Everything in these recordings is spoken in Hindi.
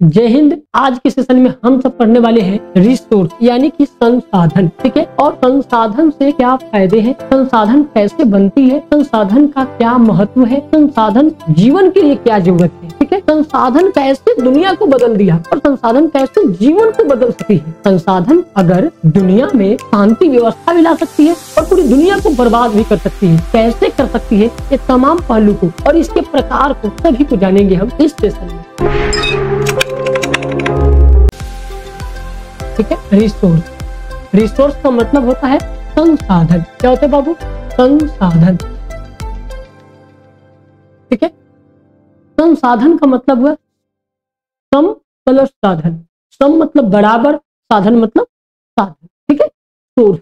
जय हिंद। आज के सेशन में हम सब पढ़ने वाले हैं रिसोर्स यानी कि संसाधन। ठीक है, और संसाधन से क्या फायदे हैं, संसाधन कैसे बनती है, संसाधन का क्या महत्व है, संसाधन जीवन के लिए क्या जरूरत है। ठीक है, संसाधन कैसे दुनिया को बदल दिया और संसाधन कैसे जीवन को बदल सकती है। संसाधन अगर दुनिया में शांति व्यवस्था भी ला सकती है और पूरी दुनिया को बर्बाद भी कर सकती है, कैसे कर सकती है, ये तमाम पहलू को और इसके प्रकार को सभी को जानेंगे हम इस सेशन में। ठीक है, रिसोर्स। रिसोर्स का मतलब होता है संसाधन। क्या होता है बाबू? संसाधन। ठीक है, संसाधन का मतलब हुआ सम प्लस साधन। सम मतलब बराबर, साधन मतलब साधन। ठीक है, सोर्स।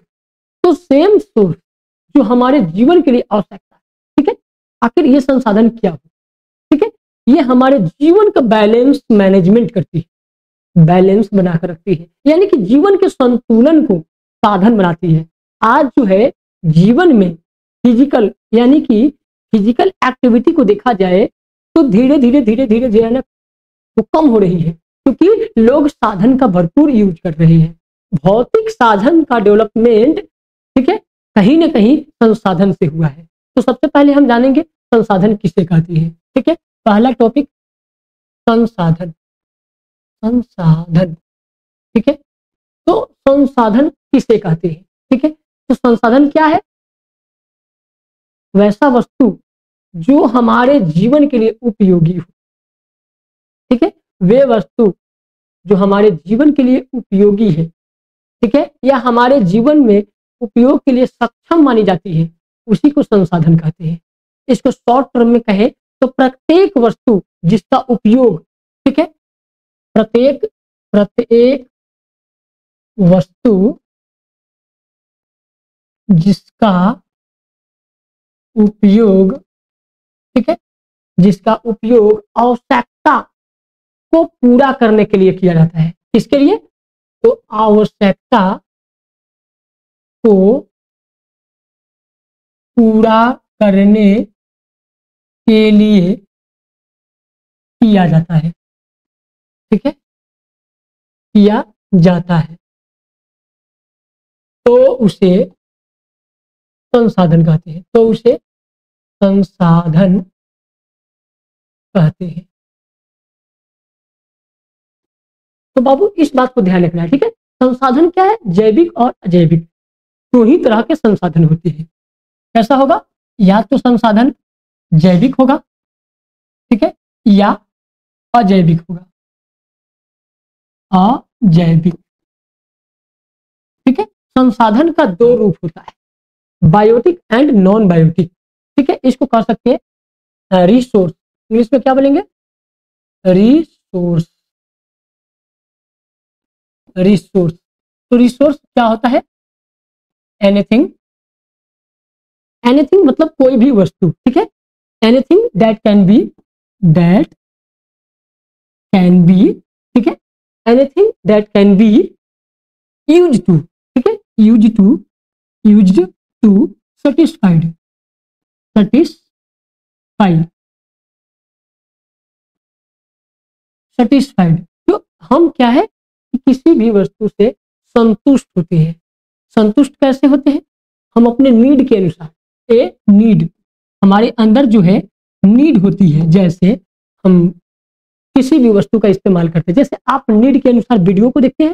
तो सेम सोर्स जो हमारे जीवन के लिए आवश्यकता है। ठीक है, आखिर ये संसाधन क्या हो? ठीक है, ये हमारे जीवन का बैलेंस मैनेजमेंट करती है, बैलेंस बनाकर रखती है, यानी कि जीवन के संतुलन को साधन बनाती है। आज जो है जीवन में फिजिकल यानी कि फिजिकल एक्टिविटी को देखा जाए तो धीरे धीरे जो है ना वो कम हो रही है, क्योंकि लोग साधन का भरपूर यूज कर रहे हैं। भौतिक साधन का डेवलपमेंट, ठीक है, कहीं ना कहीं संसाधन से हुआ है। तो सबसे पहले हम जानेंगे संसाधन किसे कहती है। ठीक है, पहला टॉपिक संसाधन। संसाधन, ठीक है, तो संसाधन किसे कहते हैं? ठीक है, तो संसाधन क्या है? वैसा वस्तु जो हमारे जीवन के लिए उपयोगी हो। ठीक है, वे वस्तु जो हमारे जीवन के लिए उपयोगी है, ठीक है, या हमारे जीवन में उपयोग के लिए सक्षम मानी जाती है, उसी को संसाधन कहते हैं। इसको शॉर्ट टर्म में कहें तो प्रत्येक वस्तु जिसका उपयोग, ठीक है, प्रत्येक वस्तु जिसका उपयोग, ठीक है, जिसका उपयोग आवश्यकता को पूरा करने के लिए किया जाता है। किसके लिए? तो आवश्यकता को पूरा करने के लिए किया जाता है। ठीक है, किया जाता है तो उसे संसाधन कहते हैं। तो उसे संसाधन कहते हैं। तो बाबू इस बात को ध्यान रखना है। ठीक है, संसाधन क्या है? जैविक और अजैविक दो ही तरह के संसाधन होते हैं। कैसा होगा? या तो संसाधन जैविक होगा, ठीक है, या अजैविक होगा। अजैविक, ठीक है, संसाधन का दो रूप होता है, बायोटिक एंड नॉन बायोटिक। ठीक है, इसको कह सकते हैं रिसोर्स। इंग्लिश में क्या बोलेंगे? रिसोर्स। रिसोर्स। तो रिसोर्स क्या होता है? एनीथिंग। एनीथिंग मतलब कोई भी वस्तु। ठीक है, एनीथिंग दैट कैन बी, ठीक है, anything that can be used to, ठीक है, यूज्ड टू satisfied। तो हम क्या है कि किसी भी वस्तु से संतुष्ट होते हैं। संतुष्ट कैसे होते हैं? हम अपने नीड के अनुसार। ए नीड, हमारे अंदर जो है नीड होती है। जैसे हम किसी भी वस्तु का इस्तेमाल करते हैं, जैसे आप नीड के अनुसार वीडियो को देखते हैं,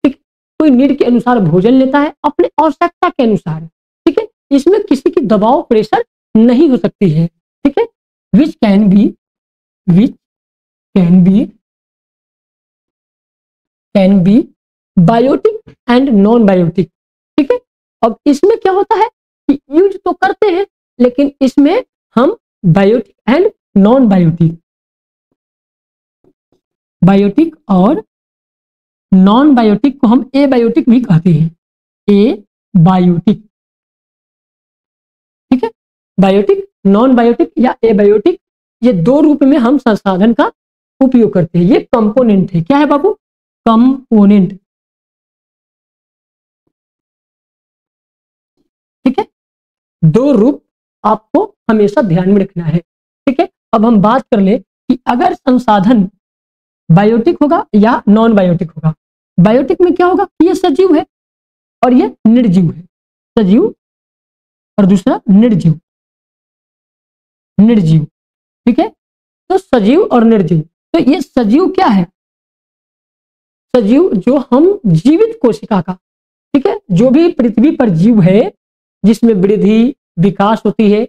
ठीक, कोई नीड के अनुसार भोजन लेता है अपने आवश्यकता के अनुसार। ठीक है, इसमें किसी की दबाव प्रेशर नहीं हो सकती है। ठीक है, which can be biotic and non biotic. ठीक है, अब इसमें क्या होता है कि यूज तो करते हैं, लेकिन इसमें हम biotic and non biotic, biotic और नॉन बायोटिक को हम ए बायोटिक भी कहते हैं। ए बायोटिक, ठीक है, बायोटिक, नॉन बायोटिक या ए बायोटिक, ये दो रूप में हम संसाधन का उपयोग करते हैं। ये कंपोनेंट है। क्या है बाबू? कंपोनेंट। ठीक है, दो रूप आपको हमेशा ध्यान में रखना है। ठीक है, अब हम बात कर ले कि अगर संसाधन बायोटिक होगा या नॉन बायोटिक होगा। बायोटिक में क्या होगा, ये सजीव है और ये निर्जीव है। सजीव और दूसरा निर्जीव। निर्जीव, ठीक है। तो सजीव और निर्जीव, तो ये सजीव क्या है, सजीव जो हम जीवित कोशिका का, ठीक है, जो भी पृथ्वी पर जीव है जिसमें वृद्धि विकास होती है,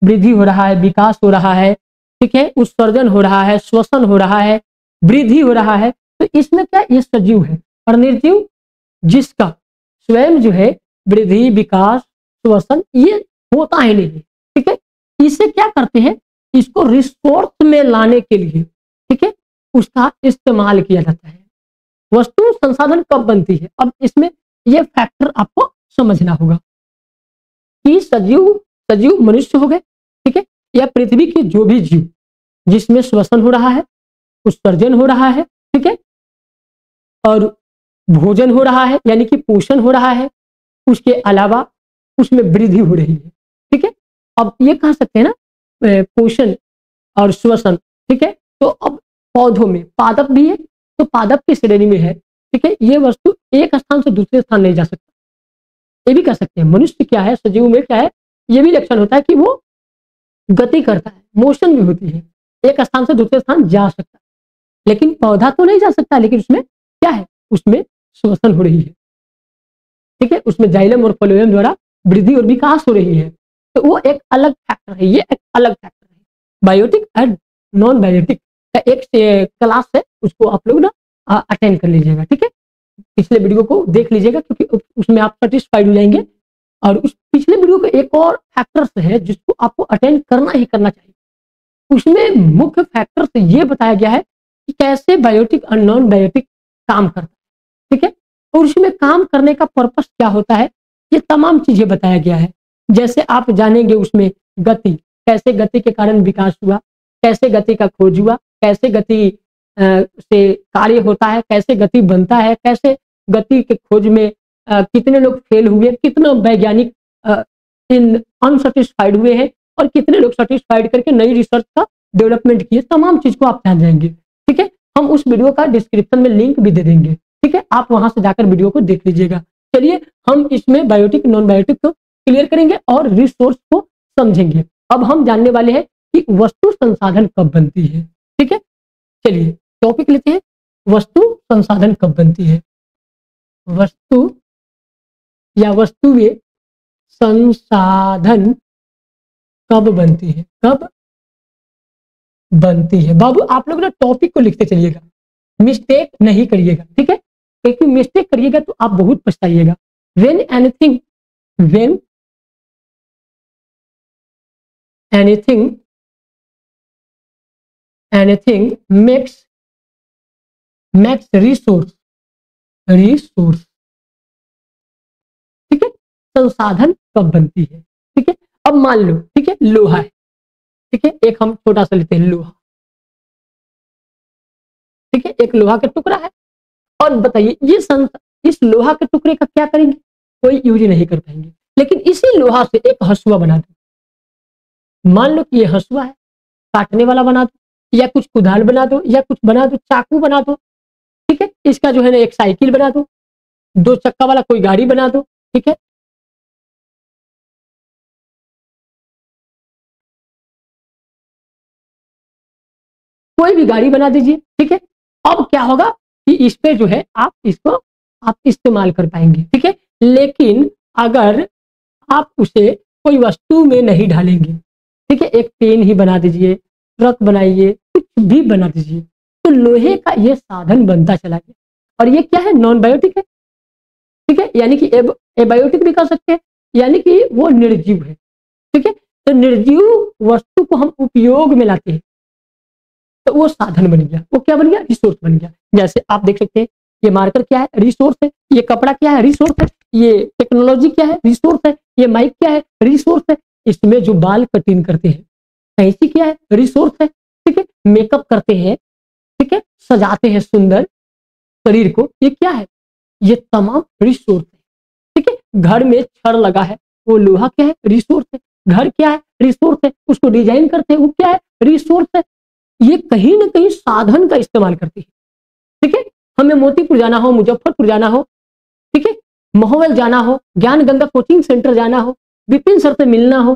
वृद्धि हो रहा है, विकास हो रहा है, ठीक है, उत्सर्जन हो रहा है, श्वसन हो रहा है, वृद्धि हो रहा है, तो इसमें क्या ये सजीव है। और निर्जीव जिसका स्वयं जो है वृद्धि विकास श्वसन ये होता है नहीं, ठीक है, इसे क्या करते हैं, इसको रिसोर्स में लाने के लिए, ठीक है, उसका इस्तेमाल किया जाता है। वस्तु संसाधन कब बनती है, अब इसमें यह फैक्टर आपको समझना होगा कि सजीव मनुष्य हो गए, ठीक है, या पृथ्वी के जो भी जीव जिसमें श्वसन हो रहा है, उत्सर्जन हो रहा है, ठीक है, और भोजन हो रहा है यानी कि पोषण हो रहा है, उसके अलावा उसमें वृद्धि हो रही है, ठीक है। अब ये कह सकते हैं ना पोषण और श्वसन, ठीक है, तो अब पौधों में पादप भी है, तो पादप की श्रेणी में है, ठीक है, ये वस्तु एक स्थान से दूसरे स्थान नहीं जा सकता। ये भी कह सकते हैं मनुष्य क्या है, सजीव में क्या है, ये भी लक्षण होता है कि वो गति करता है, मोशन भी होती है, एक स्थान से दूसरे स्थान जा सकता है। लेकिन पौधा तो नहीं जा सकता, लेकिन उसमें क्या है, उसमें श्वसन हो रही है, ठीक है, उसमें जाइलम और फ्लोएम द्वारा वृद्धि और विकास हो रही है, तो वो एक अलग फैक्टर है, ये एक अलग फैक्टर है। बायोटिक एंड नॉन बायोटिक का एक क्लास है, उसको आप लोग ना अटेंड कर लीजिएगा, ठीक है, पिछले वीडियो को देख लीजिएगा क्योंकि उसमें आप सेटिस्फाइड हो जाएंगे। और उस पिछले वीडियो का एक और फैक्टर्स है जिसको आपको अटेंड करना ही करना चाहिए। उसमें मुख्य फैक्टर से ये बताया गया है कि कैसे बायोटिक और नॉन बायोटिक काम करता है, ठीक है, और उसमें काम करने का पर्पस क्या होता है, ये तमाम चीजें बताया गया है। जैसे आप जानेंगे उसमें गति, कैसे गति के कारण विकास हुआ, कैसे गति का खोज हुआ, कैसे गति से कार्य होता है, कैसे गति बनता है, कैसे गति के खोज में कितने लोग फेल हुए, कितना वैज्ञानिक इन अनसेटिस्फाइड हुए हैं और कितने लोग सेटिस्फाइड करके नई रिसर्च का डेवलपमेंट किए, तमाम चीज को आप जान जाएंगे, ठीक है। हम उस वीडियो का डिस्क्रिप्शन में लिंक भी दे देंगे, ठीक है, आप वहां से जाकर वीडियो को देख लीजिएगा। चलिए हम इसमें बायोटिक नॉन बायोटिक को क्लियर करेंगे और रिसोर्स को समझेंगे। अब हम जानने वाले हैं कि वस्तु संसाधन कब बनती है, ठीक है। चलिए टॉपिक लेते हैं, वस्तु संसाधन कब बनती है। वस्तु या वस्तुएं संसाधन कब बनती है, कब बनती है। बाबू आप लोग ना टॉपिक को लिखते चलिएगा, मिस्टेक नहीं करिएगा, ठीक है, क्योंकि मिस्टेक करिएगा तो आप बहुत पछताइएगा। when anything makes resource, ठीक है, संसाधन कब बनती है, ठीक है। अब मान लो, ठीक है, लोहा है, ठीक है, एक हम छोटा सा लेते हैं लोहा, ठीक है, एक लोहा का टुकड़ा है, और बताइए ये इस लोहा के टुकड़े का क्या करेंगे, कोई यूज नहीं कर पाएंगे। लेकिन इसी लोहा से एक हसुआ बना दो, मान लो कि ये हसुआ है, काटने वाला बना दो, या कुछ कुदाल बना दो, या कुछ बना दो, चाकू बना दो, ठीक है, इसका जो है ना एक साइकिल बना दो, दो चक्का वाला कोई गाड़ी बना दो, ठीक है। कोई भी गाड़ी बना दीजिए, ठीक है। अब क्या होगा कि इस पे जो है आप इसको आप इस्तेमाल कर पाएंगे, ठीक है। लेकिन अगर आप उसे कोई वस्तु में नहीं डालेंगे, ठीक है, एक पेन ही बना दीजिए, ट्रक बनाइए, कुछ भी बना दीजिए, तो लोहे का ये साधन बनता चला गया। और ये क्या है, नॉन बायोटिक है, ठीक है, यानी कि एबायोटिक भी कर सकते हैं, यानी कि वो निर्जीव है, ठीक है। तो निर्जीव वस्तु को हम उपयोग में लाते हैं तो वो साधन बन गया, वो क्या बन गया, रिसोर्स बन गया। जैसे आप देख सकते हैं ये मार्कर क्या है, रिसोर्स है, ये कपड़ा क्या है, रिसोर्स है, ये टेक्नोलॉजी क्या है, रिसोर्स है, ये माइक क्या है, रिसोर्स है, इसमें जो बाल कटिंग करते हैं कैंची क्या है, रिसोर्स है, ठीक है, मेकअप करते हैं, ठीक है, सजाते हैं सुंदर शरीर को, ये क्या है, ये तमाम रिसोर्स है, ठीक है। घर में छड़ लगा है, वो लोहा क्या है, रिसोर्स है। घर क्या है, रिसोर्स है, उसको डिजाइन करते हैं, वो क्या है, रिसोर्स है। ये कहीं ना कहीं साधन का इस्तेमाल करती है। ठीक है, हमें मोतीपुर जाना हो, मुजफ्फरपुर जाना हो, ठीक है, महोबल जाना हो, ज्ञान गंगा कोचिंग सेंटर जाना हो, विपिन सर से मिलना हो,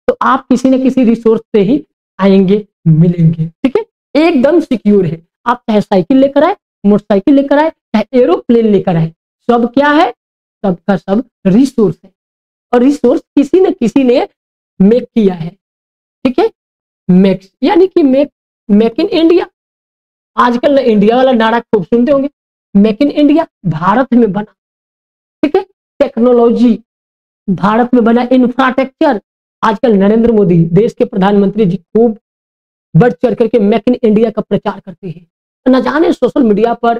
तो आप किसी न किसी रिसोर्स से ही आएंगे, मिलेंगे। ठीक है, एकदम सिक्योर है। आप चाहे साइकिल लेकर आए, मोटरसाइकिल लेकर आए, चाहे एरोप्लेन लेकर आए, सब क्या है, सबका सब रिसोर्स है, और रिसोर्स किसी न किसी ने मेक किया है। ठीक है, मेक यानी कि मेक इन इंडिया। आजकल इंडिया वाला नारा खूब सुनते होंगे, मेक इन इंडिया, भारत में बना। ठीक है, टेक्नोलॉजी भारत में बना, इंफ्रास्ट्रक्चर। आजकल नरेंद्र मोदी देश के प्रधानमंत्री जी खूब बढ़ चढ़ करके मेक इन इंडिया का प्रचार करते हैं। न जाने सोशल मीडिया पर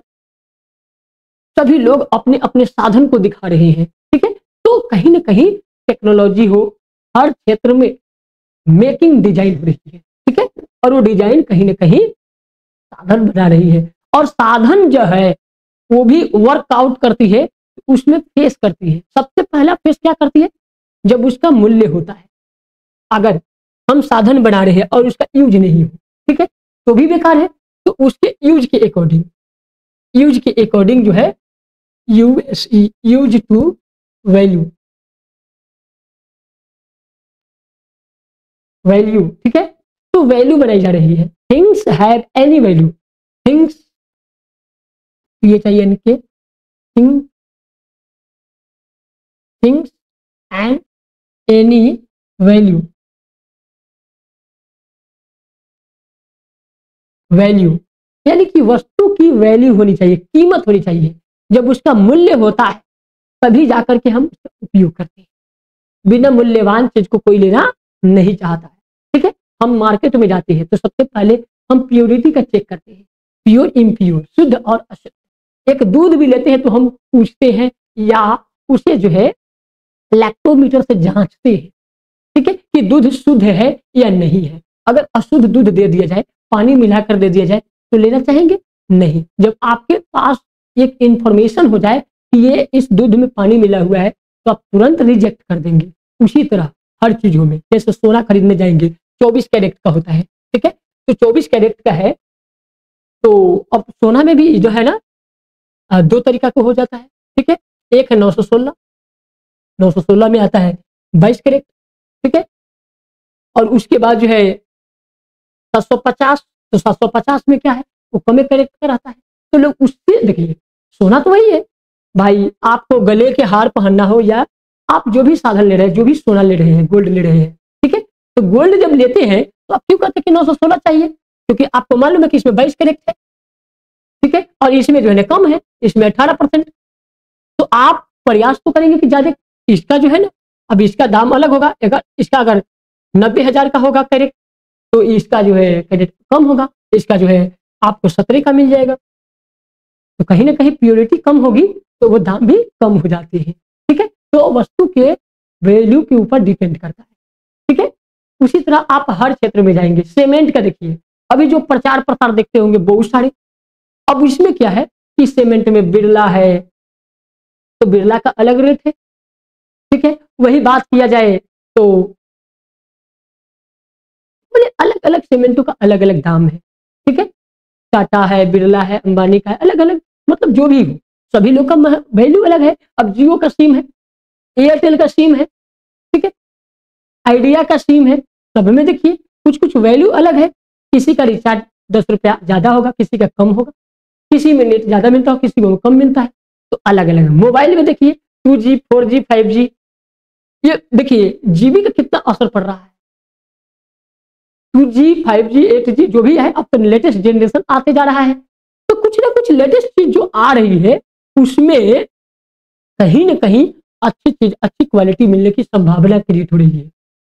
सभी लोग अपने अपने साधन को दिखा रहे हैं। ठीक है, तो कहीं ना कहीं टेक्नोलॉजी हो, हर क्षेत्र में मेकिंग डिजाइन हो रही है। ठीक है, और वो डिजाइन कहीं ना कहीं साधन बना रही है, और साधन जो है वो भी वर्कआउट करती है, उसमें फेस करती है। सबसे पहला फेस क्या करती है, जब उसका मूल्य होता है। अगर हम साधन बना रहे हैं और उसका यूज नहीं हो, ठीक है, तो भी बेकार है। तो उसके यूज के अकॉर्डिंग जो है, यूज टू वैल्यू, वैल्यू। ठीक है, तो वैल्यू बनाई जा रही है। Things have any value, things, ये चाहिए इनके, things and any value, value यानी कि वस्तु की वैल्यू होनी चाहिए, कीमत होनी चाहिए। जब उसका मूल्य होता है तभी जाकर के हम उसका उपयोग करते हैं। बिना मूल्यवान चीज को कोई लेना नहीं चाहता है। ठीक है, हम मार्केट में जाते हैं तो सबसे पहले हम प्योरिटी का चेक करते हैं, प्योर इम्प्योर, शुद्ध और अशुद्ध। एक दूध भी लेते हैं तो हम पूछते हैं, या उसे जो है लैक्टोमीटर से जांचते हैं, ठीक है, कि दूध शुद्ध है या नहीं है। अगर अशुद्ध दूध दे दिया जाए, पानी मिलाकर दे दिया जाए, तो लेना चाहेंगे? नहीं। जब आपके पास एक इंफॉर्मेशन हो जाए कि ये इस दूध में पानी मिला हुआ है, तो आप तुरंत रिजेक्ट कर देंगे। उसी तरह हर चीजों में, जैसे सोना खरीदने जाएंगे, 24 कैरेट का होता है, ठीक है, तो 24 कैरेट का है, तो अब सोना में भी जो है ना, दो तरीका का हो जाता है। ठीक है, एक है 916, 916 में आता है 22 कैरेट, ठीक है, और उसके बाद जो है 750, तो 750 में क्या है, वो कम कैरेट का रहता है। तो लोग उससे देखिए, सोना तो वही है भाई, आपको गले के हार पहनना हो, या आप जो भी साधन ले रहे हैं, जो भी सोना ले रहे हैं, गोल्ड ले रहे हैं, ठीक है, तो गोल्ड जब लेते हैं तो आप क्यों कहते हैं कि 916 चाहिए, क्योंकि आपको मालूम है कि इसमें 22 कैरेट है, ठीक है, और इसमें जो है ना कम है, इसमें 18%। तो आप प्रयास तो करेंगे कि ज्यादा, इसका जो है ना, अब इसका दाम अलग होगा, इसका अगर 90,000 का होगा कैरेट, तो इसका जो है कैरेट कम होगा, इसका जो है आपको 17 का मिल जाएगा। तो कहीं ना कहीं प्योरिटी कम होगी तो वो दाम भी कम हो जाते हैं। ठीक है, तो वस्तु के वैल्यू के ऊपर डिपेंड करता है। ठीक है, उसी तरह आप हर क्षेत्र में जाएंगे, सीमेंट का देखिए, अभी जो प्रचार प्रसार देखते होंगे बहुत सारे, अब इसमें क्या है कि सीमेंट में बिरला है, तो बिरला का अलग रेट है। ठीक है, वही बात किया जाए तो अलग अलग सीमेंटों का अलग अलग दाम है। ठीक है, टाटा है, बिरला है, अंबानी का है, अलग अलग, मतलब जो भी हो, सभी लोग का वैल्यू अलग है। अब जियो का सिम है, एयरटेल का सिम है, ठीक है, आइडिया का सिम है, सब में देखिए कुछ कुछ वैल्यू अलग है। किसी का रिचार्ज 10 रुपया ज्यादा होगा, किसी का कम होगा, किसी में नेट ज्यादा मिलता हो, किसी को कम मिलता है, तो अलग अलग है। मोबाइल में देखिए 2G 4G 5G, ये देखिए जीबी का कितना असर पड़ रहा है। 2G 5G 8G जो भी है, अब तो लेटेस्ट जनरेशन आते जा रहा है, तो कुछ ना कुछ लेटेस्ट चीज जो आ रही है उसमें कहीं ना कहीं अच्छी चीज, अच्छी क्वालिटी मिलने की संभावना क्रिएट हो रही है।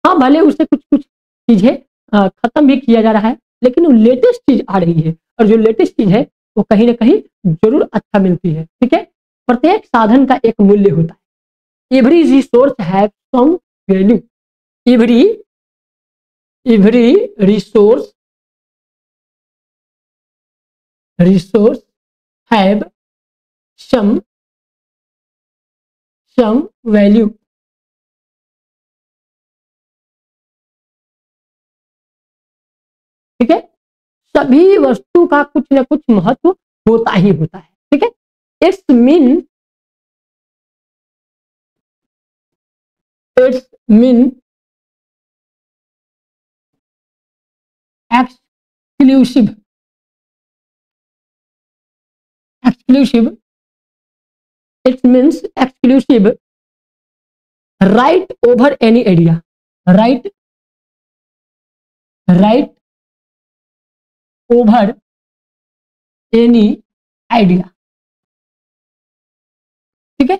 हाँ, भले उससे कुछ कुछ चीजें खत्म भी किया जा रहा है, लेकिन वो लेटेस्ट चीज आ रही है, और जो लेटेस्ट चीज है वो कहीं ना कहीं जरूर अच्छा मिलती है। ठीक है, प्रत्येक साधन का एक मूल्य होता है। Every resource have some value, every every resource resource have some value. ठीक है, सभी वस्तु का कुछ न कुछ महत्व होता ही होता है। ठीक है, it's mean exclusive it means exclusive right over any idea, right over any idea। ठीक है,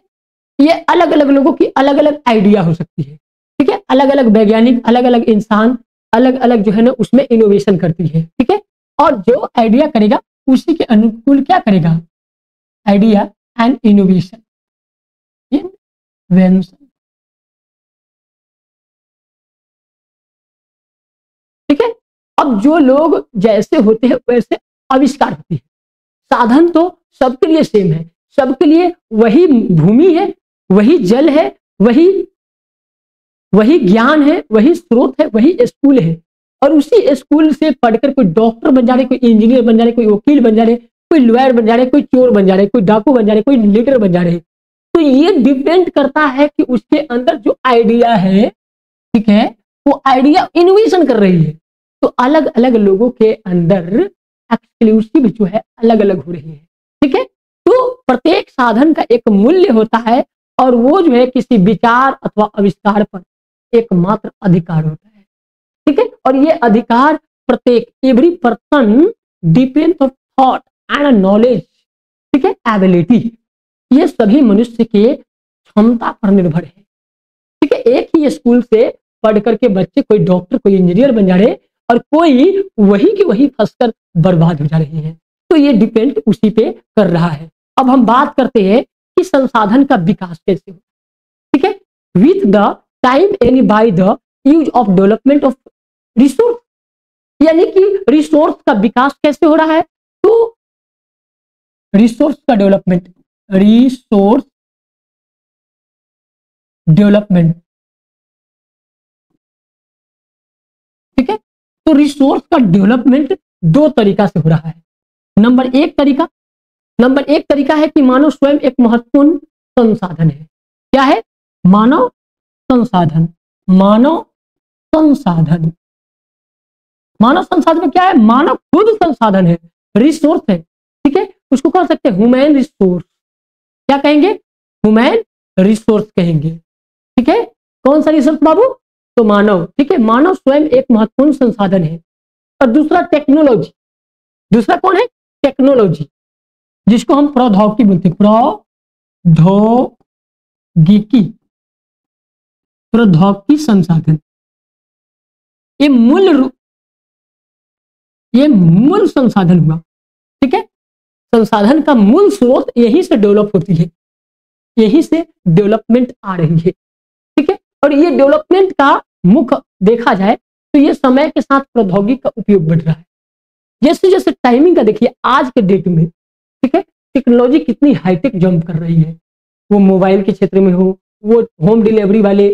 ये अलग अलग लोगों की अलग अलग आइडिया हो सकती है। ठीक है, अलग अलग वैज्ञानिक, अलग अलग इंसान, अलग अलग जो है ना उसमें इनोवेशन करती है। ठीक है, और जो आइडिया करेगा उसी के अनुकूल क्या करेगा, आइडिया एंड इनोवेशन, इन्वेंशन। ठीक है, अब जो लोग जैसे होते हैं वैसे आविष्कार होते हैं। साधन तो सबके लिए सेम है, सबके लिए वही भूमि है, वही जल है, वही ज्ञान है, वही स्रोत है, वही स्कूल है। और उसी स्कूल से पढ़कर कोई डॉक्टर बन जा रहे, कोई इंजीनियर बन जा रहे, कोई वकील बन जा रहे, कोई लॉयर बन जा रहे, कोई चोर बन जा रहे, कोई डाकू बन जा रहे, कोई लीडर बन जा रहे। तो ये डिपेंड करता है कि उसके अंदर जो आइडिया है, ठीक है, वो आइडिया इनोवेशन कर रही है। तो अलग अलग लोगों के अंदर एक्सक्लूसिव जो है अलग अलग हो रही है। ठीक है, तो प्रत्येक साधन का एक मूल्य होता है और वो जो है किसी विचार अथवा आविष्कार पर एकमात्र अधिकार होता है। ठीक है, और ये अधिकार प्रत्येक every person depends of thought and knowledge, ठीक है, एबिलिटी, ये सभी मनुष्य के क्षमता पर निर्भर है। ठीक है, एक ही स्कूल से पढ़ करके बच्चे कोई डॉक्टर, कोई इंजीनियर बन जा रहे और कोई वही के वही फंसकर बर्बाद हो जा रहे हैं। तो ये डिपेंड उसी पे कर रहा है। अब हम बात करते हैं कि संसाधन का विकास कैसे हो। ठीक है, with the time any by the use of development of resource, यानी कि रिसोर्स का विकास कैसे हो रहा है। तो रिसोर्स का डेवलपमेंट, रिसोर्स डेवलपमेंट, ठीक है, तो रिसोर्स का डेवलपमेंट दो तरीका से हो रहा है। नंबर एक तरीका है कि मानव स्वयं एक महत्वपूर्ण संसाधन है। क्या है, मानव संसाधन। मानव संसाधन में क्या है, मानव खुद संसाधन है, रिसोर्स है। ठीक है, उसको कह सकते हैं ह्यूमन रिसोर्स। क्या कहेंगे, ह्यूमन रिसोर्स कहेंगे। ठीक है, कौन सा रिसोर्स बाबू, तो मानव। ठीक है, मानव स्वयं एक महत्वपूर्ण संसाधन है। और दूसरा टेक्नोलॉजी, दूसरा कौन है, टेक्नोलॉजी, जिसको हम प्रौद्योगिकी बोलते हैं, प्रौद्योगिकी संसाधन। ये मूल संसाधन हुआ। ठीक है, संसाधन का मूल स्रोत यहीं से डेवलप होती है, यहीं से डेवलपमेंट आ रही है। ठीक है, और ये डेवलपमेंट का मुख्य देखा जाए तो ये समय के साथ प्रौद्योगिकी का उपयोग बढ़ रहा है। जैसे जैसे टाइमिंग का देखिए आज के डेट में, ठीक है, टेक्नोलॉजी कितनी हाईटेक जंप कर रही है। वो मोबाइल के क्षेत्र में हो, वो होम डिलीवरी वाले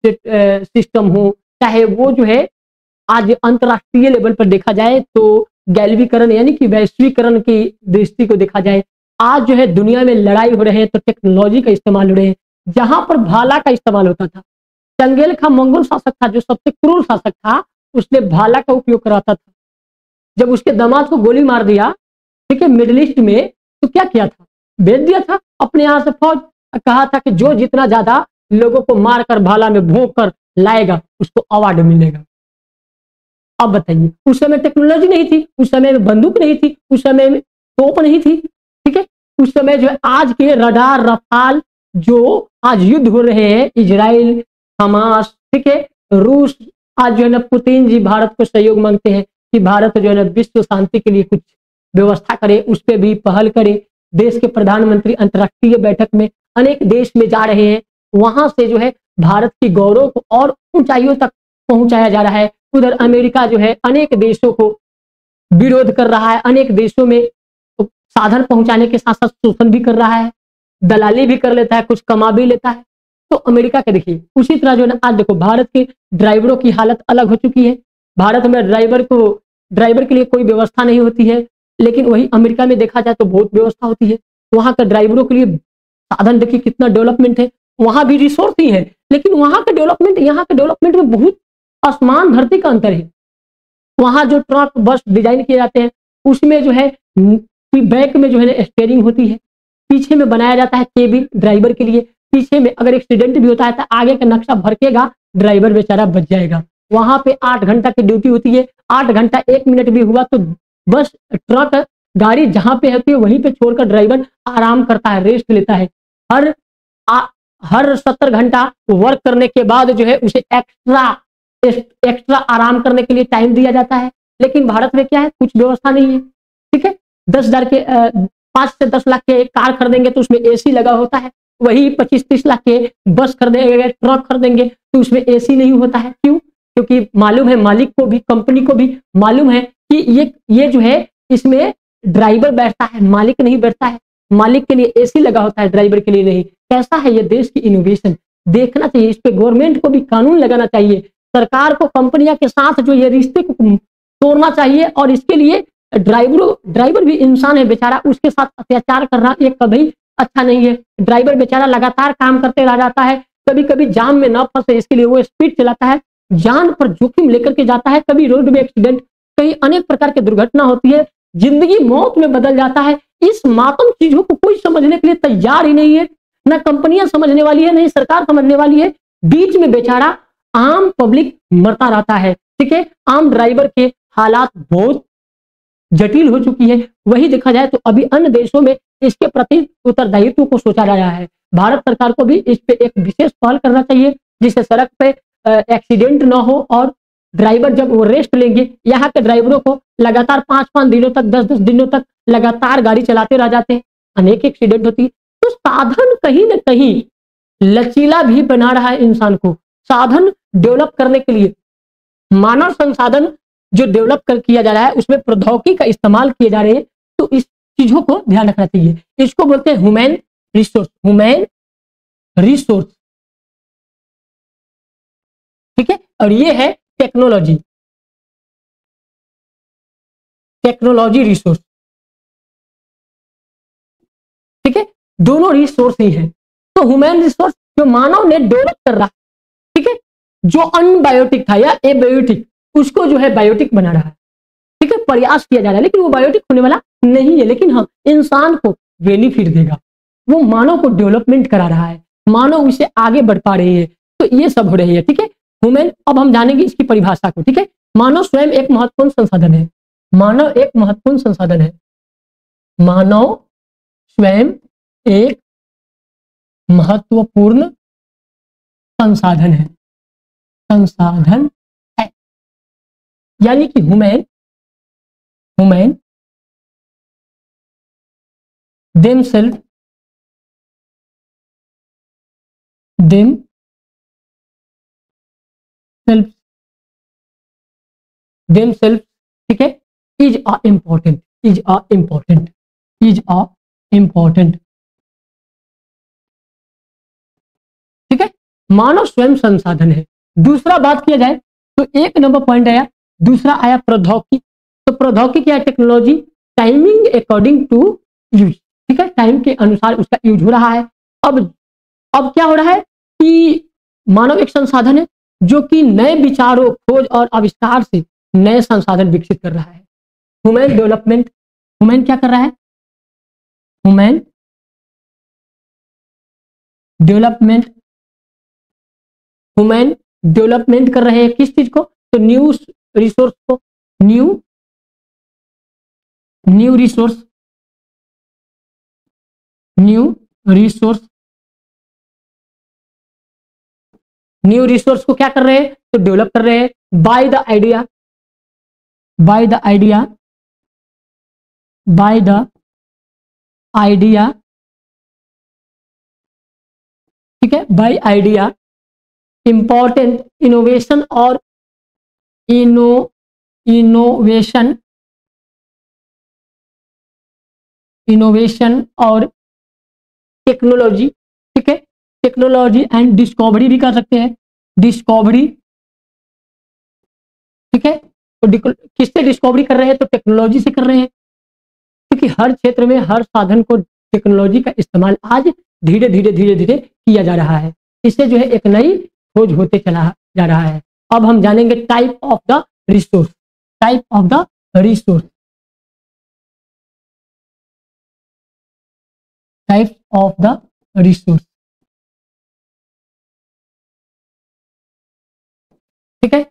सिस्टम हो, चाहे वो जो है आज अंतरराष्ट्रीय लेवल पर देखा जाए तो गैल्वीकरण यानी कि वैश्वीकरण की दृष्टि को देखा जाए, आज जो है दुनिया में लड़ाई हो रहे हैं तो टेक्नोलॉजी का इस्तेमाल हो रहे हैं। जहां पर भाला का इस्तेमाल होता था, चंगेल खा मंगोल शासक था जो सबसे क्रूर शासक था, उसने भाला का उपयोग कराता था। जब उसके दामाद को गोली मार दिया, ठीक है, मिडिल ईस्ट में, तो क्या किया था, भेज दिया था अपने यहाँ से फौज, कहा था कि जो जितना ज्यादा लोगों को मारकर भाला में भोंक कर लाएगा उसको अवार्ड मिलेगा। अब बताइए, उस समय टेक्नोलॉजी नहीं थी, उस समय में बंदूक नहीं थी, उस समय में तोप नहीं थी। ठीक है, उस समय जो है आज के रडार, रफाल, जो आज युद्ध हो रहे हैं, इजराइल, हमास, ठीक है, रूस, आज जो है ना पुतिन जी भारत को सहयोग मांगते हैं कि भारत जो है ना विश्व शांति के लिए कुछ व्यवस्था करे, उस पर भी पहल करे। देश के प्रधानमंत्री अंतर्राष्ट्रीय बैठक में अनेक देश में जा रहे हैं, वहां से जो है भारत की गौरव को और ऊंचाइयों तक पहुंचाया जा रहा है। उधर अमेरिका जो है अनेक देशों को विरोध कर रहा है, अनेक देशों में साधन पहुंचाने के साथ साथ शोषण भी कर रहा है, दलाली भी कर लेता है, कुछ कमा भी लेता है। तो अमेरिका के देखिए, उसी तरह जो है ना आज देखो भारत के ड्राइवरों की हालत अलग हो चुकी है। भारत में ड्राइवर को ड्राइवर के लिए कोई व्यवस्था नहीं होती है, लेकिन वही अमेरिका में देखा जाए तो बहुत व्यवस्था होती है। वहां का ड्राइवरों के लिए साधन देखिए कितना डेवलपमेंट है, वहां भी रिसोर्स ही है, लेकिन वहां का डेवलपमेंट यहाँ के डेवलपमेंट में बहुत आसमान धरती का अंतर है। वहां जो ट्रक बस डिजाइन किए जाते हैं उसमें जो है बैक में जो है स्टेयरिंग होती है, पीछे में बनाया जाता है केबिन ड्राइवर के लिए, पीछे में अगर एक्सीडेंट भी होता है तो आगे का नक्शा भड़केगा, ड्राइवर बेचारा बच जाएगा। वहां पे 8 घंटा की ड्यूटी होती है, 8 घंटा 1 मिनट भी हुआ तो बस ट्रक गाड़ी जहां पे होती है वहीं पे छोड़कर ड्राइवर आराम करता है, रेस्ट लेता है। हर हर 70 घंटा वर्क करने के बाद जो है उसे एक्स्ट्रा आराम करने के लिए टाइम दिया जाता है। लेकिन भारत में क्या है, कुछ व्यवस्था नहीं है। ठीक है, 10,000 के 5 से 10 लाख के कार खरीदेंगे तो उसमें एसी लगा होता है, वही 25-30 लाख के बस खरीदेंगे, ट्रक खरीदेंगे तो उसमें एसी नहीं होता है। क्यों? क्योंकि मालूम है मालिक को भी, कंपनी को भी मालूम है कि ये जो है इसमें ड्राइवर बैठता है, मालिक नहीं बैठता है। मालिक के लिए एसी लगा होता है, ड्राइवर के लिए नहीं। कैसा है ये देश की इनोवेशन, देखना चाहिए। इस पे गवर्नमेंट को भी कानून लगाना चाहिए, सरकार को कंपनियां के साथ जो ये रिश्ते को तोड़ना चाहिए। और इसके लिए ड्राइवर भी इंसान है बेचारा, उसके साथ अत्याचार करना ये कभी अच्छा नहीं है। ड्राइवर बेचारा लगातार काम करते रह जाता है, कभी कभी जाम में ना फंसे इसके लिए वो स्पीड चलाता है, जान पर जोखिम लेकर के जाता है, कभी रोड में एक्सीडेंट, कहीं अनेक प्रकार की दुर्घटना होती है, जिंदगी मौत में बदल जाता है। इस मातम चीजों को कोई समझने के लिए तैयार ही नहीं है, ना कंपनियां समझने वाली है, नहीं सरकार समझने वाली है। बीच में बेचारा आम पब्लिक मरता रहता है। ठीक है, आम ड्राइवर के हालात बहुत जटिल हो चुकी है। वही देखा जाए तो अभी अन्य देशों में इसके प्रति उत्तरदायित्व को सोचा जा रहा है। भारत सरकार को भी इस पे एक विशेष पहल करना चाहिए, जिससे सड़क पे एक्सीडेंट ना हो और ड्राइवर जब वो रेस्ट लेंगे, यहाँ के ड्राइवरों को लगातार 5-5 दिनों तक, 10-10 दिनों तक लगातार गाड़ी चलाते रह जाते हैं, अनेक एक्सीडेंट होती है। तो साधन कहीं ना कहीं लचीला भी बना रहा है इंसान को। साधन डेवलप करने के लिए मानव संसाधन जो डेवलप किया जा रहा है उसमें प्रौद्योगिकी का इस्तेमाल किए जा रहे हैं, तो इस चीजों को ध्यान रखना चाहिए। इसको बोलते हैं ह्यूमन रिसोर्स, ह्यूमन रिसोर्स। ठीक है, और ये है टेक्नोलॉजी, टेक्नोलॉजी रिसोर्स। ठीक है, दोनों रिसोर्स ही है। तो ह्यूमन रिसोर्स जो मानव ने डेवलप कर रहा है, ठीक है, जो अनबायोटिक था या एबायोटिक, उसको जो है बायोटिक बना रहा है। ठीक है, प्रयास किया जा रहा है, लेकिन वो बायोटिक होने वाला नहीं है, लेकिन हाँ इंसान को बेनिफिट देगा। वो मानव को डेवलपमेंट करा रहा है, मानव इसे आगे बढ़ पा रही है, तो ये सब हो रही है। ठीक है, ह्यूमन, अब हम जानेंगे इसकी परिभाषा को। ठीक है, मानव स्वयं एक महत्वपूर्ण संसाधन है। मानव एक महत्वपूर्ण संसाधन है। मानव स्वयं एक महत्वपूर्ण संसाधन है, संसाधन है। यानी कि ह्यूमन themselves ठीक है, इज अ इम्पोर्टेंट ठीक है, मानव स्वयं संसाधन है। दूसरा बात किया जाए तो 1 नंबर पॉइंट आया, दूसरा आया प्रौद्योगिकी। तो प्रौद्योगिकी क्या है? Technology timing according to use. ठीक है, टाइम के अनुसार उसका यूज हो रहा है। अब क्या हो रहा है कि मानव एक संसाधन है जो कि नए विचारों, खोज और आविष्कार से नए संसाधन विकसित कर रहा है। ह्यूमन डेवलपमेंट, ह्यूमन क्या कर रहा है? ह्यूमन डेवलपमेंट कर रहे हैं किस चीज को? तो न्यू रिसोर्स को, न्यू रिसोर्स को क्या कर रहे हैं? तो डेवलप कर रहे हैं बाय द आइडिया, ठीक है, बाय आइडिया, इंपॉर्टेंट इनोवेशन और इनोवेशन और टेक्नोलॉजी। ठीक है, टेक्नोलॉजी एंड डिस्कवरी भी कर सकते हैं, डिस्कवरी। ठीक है, तो किससे डिस्कवरी कर रहे हैं? तो टेक्नोलॉजी से कर रहे हैं, क्योंकि हर क्षेत्र में हर साधन को टेक्नोलॉजी का इस्तेमाल आज धीरे धीरे धीरे धीरे किया जा रहा है। इससे जो है एक नई खोज होते चला जा रहा है। अब हम जानेंगे type of the resource. Type of the resource, types of the resource. ठीक है,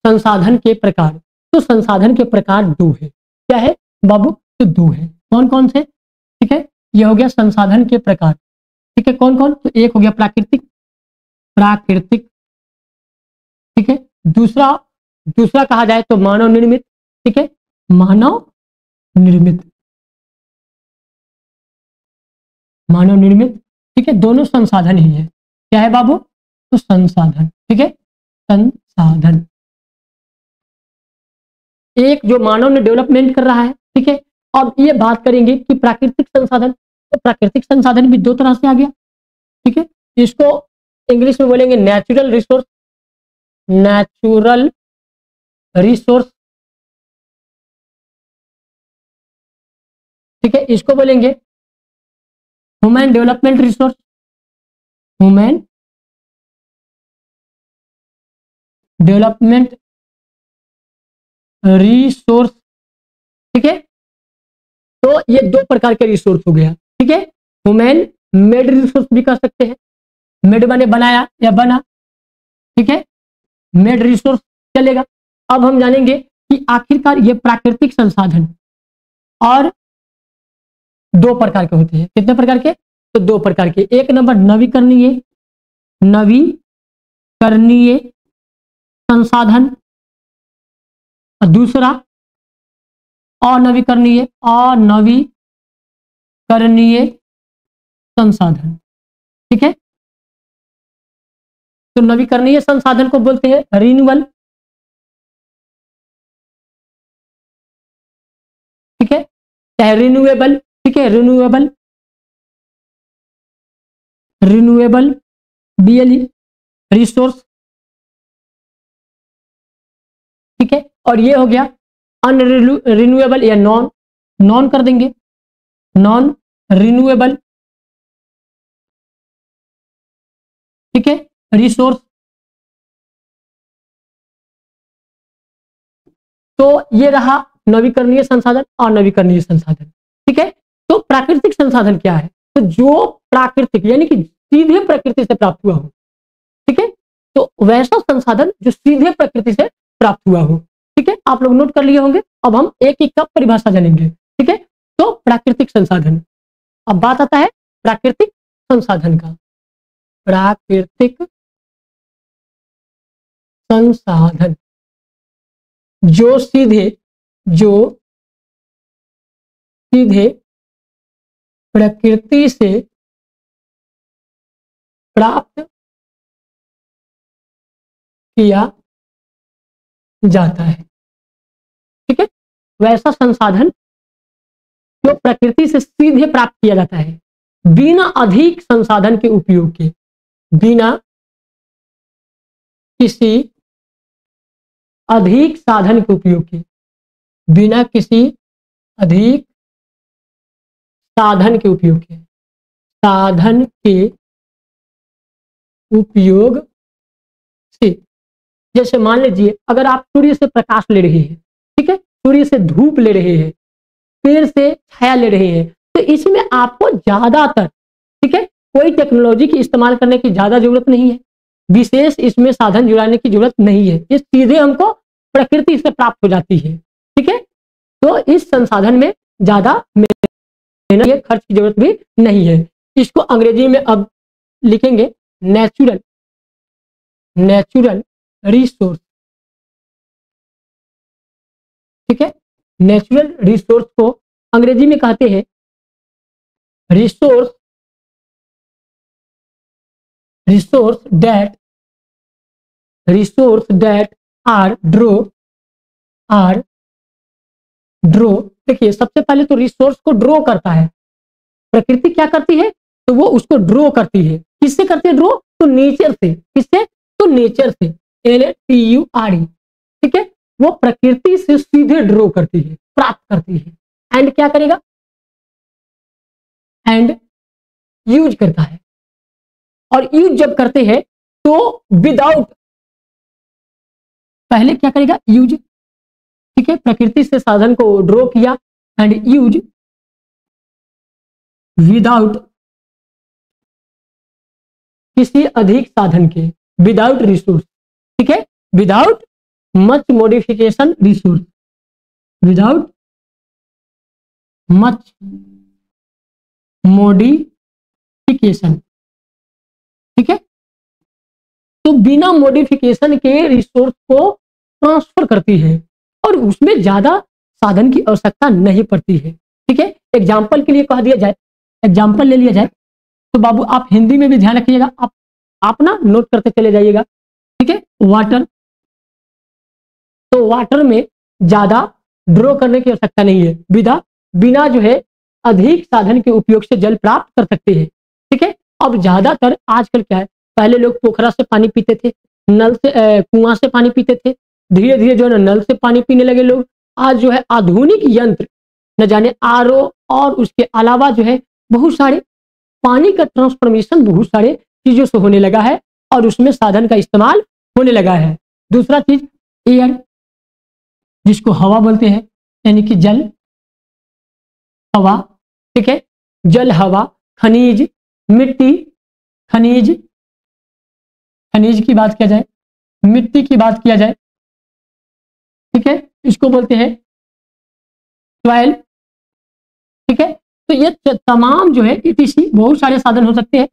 संसाधन के प्रकार। तो संसाधन के प्रकार दो है। क्या है बाबू? तो दो है। कौन कौन से? ठीक है, ये हो गया संसाधन के प्रकार। ठीक है, कौन कौन? तो एक हो गया प्राकृतिक, प्राकृतिक। ठीक है, दूसरा कहा जाए तो मानव निर्मित। ठीक है, मानव निर्मित, मानव निर्मित। ठीक है, दोनों संसाधन ही है। क्या है बाबू? तो संसाधन। ठीक है, संसाधन। एक जो मानव ने डेवलपमेंट कर रहा है। ठीक है, अब ये बात करेंगे कि प्राकृतिक संसाधन। तो प्राकृतिक संसाधन भी दो तरह से आ गया। ठीक है, इसको इंग्लिश में बोलेंगे नेचुरल रिसोर्स, नेचुरल रिसोर्स। ठीक है, इसको बोलेंगे human development resource, human development resource. ठीक है, तो ये दो प्रकार के रिसोर्स हो गया। ठीक है, ह्यूमन मेड रिसोर्स भी कह सकते हैं, मेड बने बनाया या बना। ठीक है, मेड रिसोर्स चलेगा। अब हम जानेंगे कि आखिरकार ये प्राकृतिक संसाधन और दो प्रकार के होते हैं। कितने प्रकार के? तो दो प्रकार के। एक नंबर नवीकरणीय, नवीकरणीय संसाधन, और दूसरा अनवीकरणीय, अनवीकरणीय संसाधन। ठीक है, तो नवीकरणीय संसाधन को बोलते हैं रिन्यूअल। ठीक है, चाहे रिन्यूएबल। ठीक है, रिन्यूएबल, रिन्यूएबल बीएलई रिसोर्स। ठीक है, और ये हो गया अनरिन्यूएबल या नॉन कर देंगे, नॉन रिन्यूएबल। ठीक है, रिसोर्स। तो ये रहा नवीकरणीय संसाधन और नवीकरणीय संसाधन। ठीक है, तो प्राकृतिक संसाधन क्या है? तो जो प्राकृतिक यानी कि सीधे प्रकृति से प्राप्त हुआ हो। ठीक है, तो वैसा संसाधन जो सीधे प्रकृति से प्राप्त हुआ हो। ठीक है, आप लोग नोट कर लिए होंगे। अब हम एक एक का परिभाषा जानेंगे। ठीक है, तो प्राकृतिक संसाधन। अब बात आता है प्राकृतिक संसाधन का। प्राकृतिक संसाधन जो सीधे प्रकृति से प्राप्त किया जाता है। ठीक है, वैसा संसाधन जो प्रकृति से सीधे प्राप्त किया जाता है बिना अधिक संसाधन के उपयोग के, बिना किसी अधिक साधन के उपयोग के, बिना किसी अधिक साधन के उपयोग के, साधन के उपयोग से। जैसे मान लीजिए अगर आप सूर्य से प्रकाश ले रहे हैं। ठीक है, सूर्य से धूप ले रहे हैं, पेड़ से छाया ले रहे हैं, तो इसमें आपको ज्यादातर ठीक है कोई टेक्नोलॉजी की इस्तेमाल करने की ज्यादा जरूरत नहीं है, विशेष इसमें साधन जुड़ाने की जरूरत नहीं है। ये सीधे हमको प्रकृति से प्राप्त हो जाती है। ठीक है, तो इस संसाधन में ज्यादा मेहनत खर्च की जरूरत भी नहीं है। इसको अंग्रेजी में अब लिखेंगे नेचुरल रिसोर्स। ठीक है, नेचुरल रिसोर्स को अंग्रेजी में कहते हैं रिसोर्स दैट आर ड्रो। देखिए सबसे पहले तो रिसोर्स को ड्रॉ करता है। प्रकृति क्या करती है? तो वो उसको ड्रॉ करती है। किससे करती है ड्रॉ? तो नेचर से। किससे? तो नेचर से, NATURE। ठीक है, वो प्रकृति से सीधे ड्रॉ करती है, प्राप्त करती है। एंड क्या करेगा? एंड यूज करता है। और यूज जब करते हैं तो विदाउट, पहले क्या करेगा? यूज, ठीक है, प्रकृति से साधन को ड्रॉ किया एंड यूज विदाउट किसी अधिक साधन के, विदाउट रिसोर्स, ठीक है, without much modification resource, without much modification, ठीक है। तो बिना मॉडिफिकेशन के रिसोर्स को ट्रांसफर करती है और उसमें ज्यादा साधन की आवश्यकता नहीं पड़ती है, ठीक है। एग्जाम्पल के लिए कह दिया जाए, एग्जाम्पल ले लिया जाए तो बाबू आप हिंदी में भी ध्यान रखिएगा, आप ना नोट करते चले जाइएगा, ठीक है। वाटर, तो वाटर में ज्यादा ड्रॉ करने की आवश्यकता नहीं है, बिना जो है अधिक साधन के उपयोग से जल प्राप्त कर सकते हैं, ठीक है। अब ज्यादातर आजकल क्या है, पहले लोग पोखरा से पानी पीते थे, नल से कुआं से पानी पीते थे, धीरे धीरे जो है ना नल से पानी पीने लगे लोग। आज जो है आधुनिक यंत्र, न जाने आरओ और उसके अलावा जो है बहुत सारे पानी का ट्रांसफॉर्मेशन बहुत सारे चीजों से होने लगा है और उसमें साधन का इस्तेमाल होने लगा है। दूसरा चीज एयर, जिसको हवा बोलते हैं, यानी कि जल, हवा, ठीक है, जल, हवा, खनिज, मिट्टी, खनिज, खनिज की बात किया जाए, मिट्टी की बात किया जाए, ठीक है, इसको बोलते हैं सॉइल, ठीक है। तो ये तमाम जो है इटीसी बहुत सारे साधन हो सकते हैं।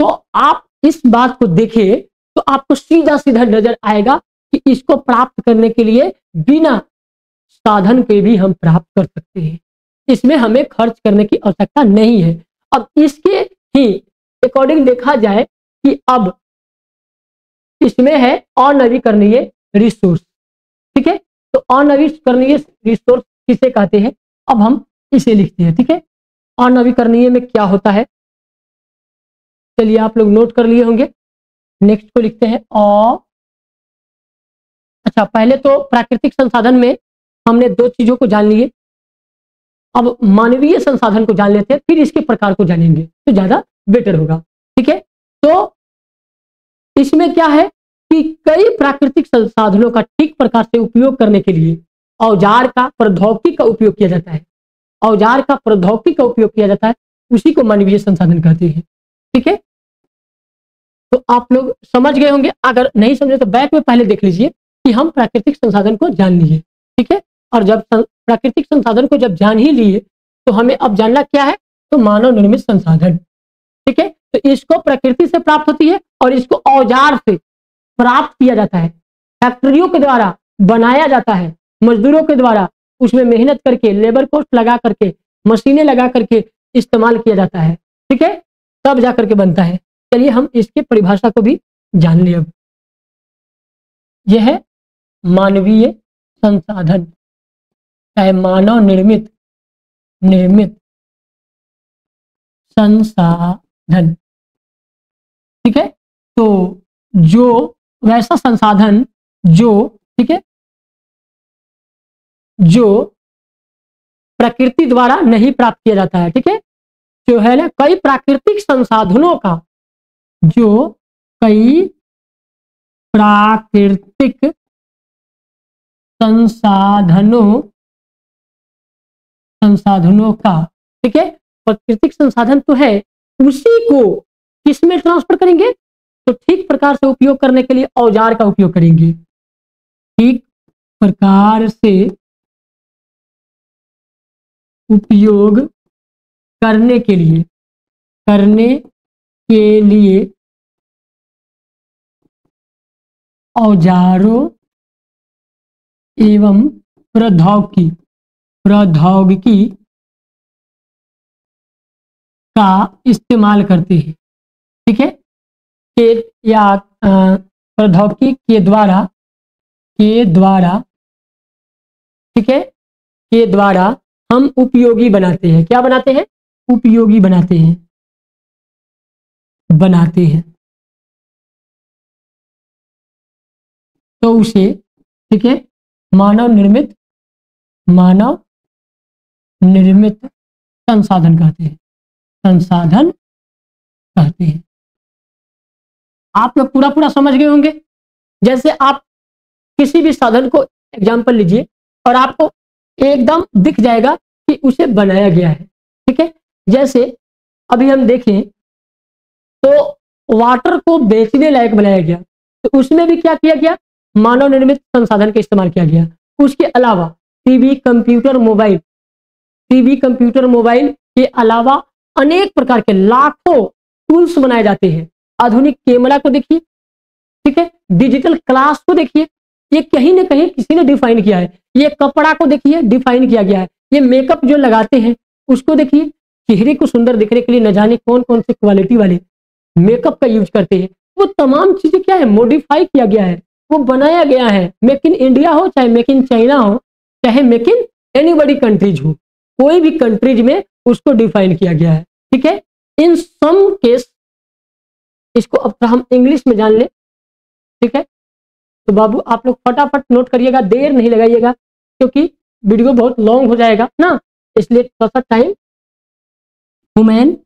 तो आप इस बात को देखिए तो आपको सीधा सीधा नजर आएगा कि इसको प्राप्त करने के लिए बिना साधन के भी हम प्राप्त कर सकते हैं, इसमें हमें खर्च करने की आवश्यकता नहीं है। अब इसके ही अकॉर्डिंग देखा जाए कि अब इसमें है अनवीकरणीय रिसोर्स, ठीक है। तो अनवीकरणीय रिसोर्स किसे कहते हैं, अब हम इसे लिखते हैं, ठीक है। अनवीकरणीय में क्या होता है, चलिए आप लोग नोट कर लिए होंगे। नेक्स्ट को लिखते हैं अच्छा, पहले तो प्राकृतिक संसाधन में हमने दो चीजों को जान लिए, अब मानवीय संसाधन को जान लेते हैं, फिर इसके प्रकार को जानेंगे तो ज्यादा बेटर होगा, ठीक है। तो इसमें क्या है कि कई प्राकृतिक संसाधनों का ठीक प्रकार से उपयोग करने के लिए औजार का, प्रौद्योगिकी का उपयोग किया जाता है, औजार का, प्रौद्योगिकी का उपयोग किया जाता है, उसी को मानवीय संसाधन कहते हैं, ठीक है। तो आप लोग समझ गए होंगे, अगर नहीं समझे तो बैक में पहले देख लीजिए कि हम प्राकृतिक संसाधन को जान लिए, ठीक है। और जब प्राकृतिक संसाधन को जब जान ही लिए तो हमें अब जानना क्या है, तो मानव निर्मित संसाधन, ठीक है। तो इसको प्रकृति से प्राप्त होती है और इसको औजार से प्राप्त किया जाता है, फैक्ट्रियों के द्वारा बनाया जाता है, मजदूरों के द्वारा उसमें मेहनत करके, लेबर कॉस्ट लगा करके, मशीनें लगा करके इस्तेमाल किया जाता है, ठीक है, तब जा करके बनता है। चलिए हम इसके परिभाषा को भी जान लिए। अब यह है मानवीय संसाधन, चाहे मानव निर्मित संसाधन, ठीक है। तो जो वैसा संसाधन जो, ठीक है, जो प्रकृति द्वारा नहीं प्राप्त किया जाता है, ठीक है, जो है ना कई प्राकृतिक संसाधनों का, जो कई प्राकृतिक संसाधनों का, ठीक है, प्राकृतिक संसाधन तो है, उसी को किसमें ट्रांसफर करेंगे, तो ठीक प्रकार से उपयोग करने के लिए औजार का उपयोग करेंगे, ठीक प्रकार से उपयोग करने के लिए औजारों एवं प्रौद्योगिकी का इस्तेमाल करते हैं, ठीक है। या प्रौद्योगिकी के द्वारा, ठीक है, के द्वारा हम उपयोगी बनाते हैं, क्या बनाते हैं, उपयोगी बनाते हैं, तो उसे, ठीक है, मानव निर्मित संसाधन कहते हैं, संसाधन कहते हैं। आप लोग पूरा पूरा समझ गए होंगे। जैसे आप किसी भी साधन को एग्जाम्पल लीजिए और आपको एकदम दिख जाएगा कि उसे बनाया गया है, ठीक है। जैसे अभी हम देखें तो वाटर को बेचने लायक बनाया गया, तो उसमें भी क्या किया गया, मानव निर्मित संसाधन का इस्तेमाल किया गया। उसके अलावा टीवी कंप्यूटर मोबाइल के अलावा अनेक प्रकार के लाखों टूल्स बनाए जाते हैं। आधुनिक कैमरा को देखिए, ठीक है, डिजिटल क्लास को देखिए, ये कहीं ना कहीं किसी ने डिफाइन किया है। ये कपड़ा को देखिए, डिफाइन किया गया है। ये मेकअप जो लगाते हैं उसको देखिए, चेहरे को सुंदर दिखने के लिए न जाने कौन कौन से क्वालिटी वाले मेकअप का यूज करते हैं। वो तमाम चीजें क्या है, मॉडिफाई किया गया है, वो बनाया गया है। मेक इन इंडिया हो, चाहे मेक इन चाइना हो, चाहे मेक इन एनीबडी कंट्रीज हो, कोई भी कंट्रीज में उसको डिफाइन किया गया है, ठीक है। इन सम केस, इसको अब हम इंग्लिश में जान ले, ठीक है। तो बाबू आप लोग फटाफट नोट करिएगा, देर नहीं लगाइएगा, क्योंकि वीडियो बहुत लॉन्ग हो जाएगा ना, इसलिए थोड़ा सा time. Human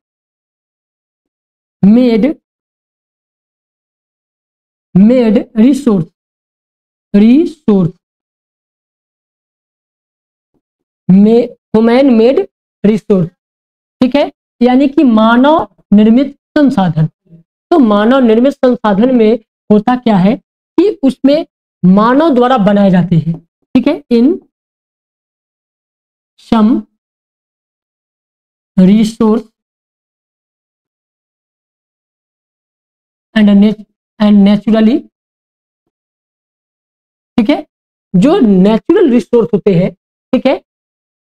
made resource human made resource, ठीक है, यानी कि मानव निर्मित संसाधन। तो मानव निर्मित संसाधन में होता क्या है कि उसमें मानव द्वारा बनाए जाते हैं, ठीक है। इन सम रिसोर्स एंड नेचुरली, ठीक है, जो नेचुरल रिसोर्स होते हैं, ठीक है,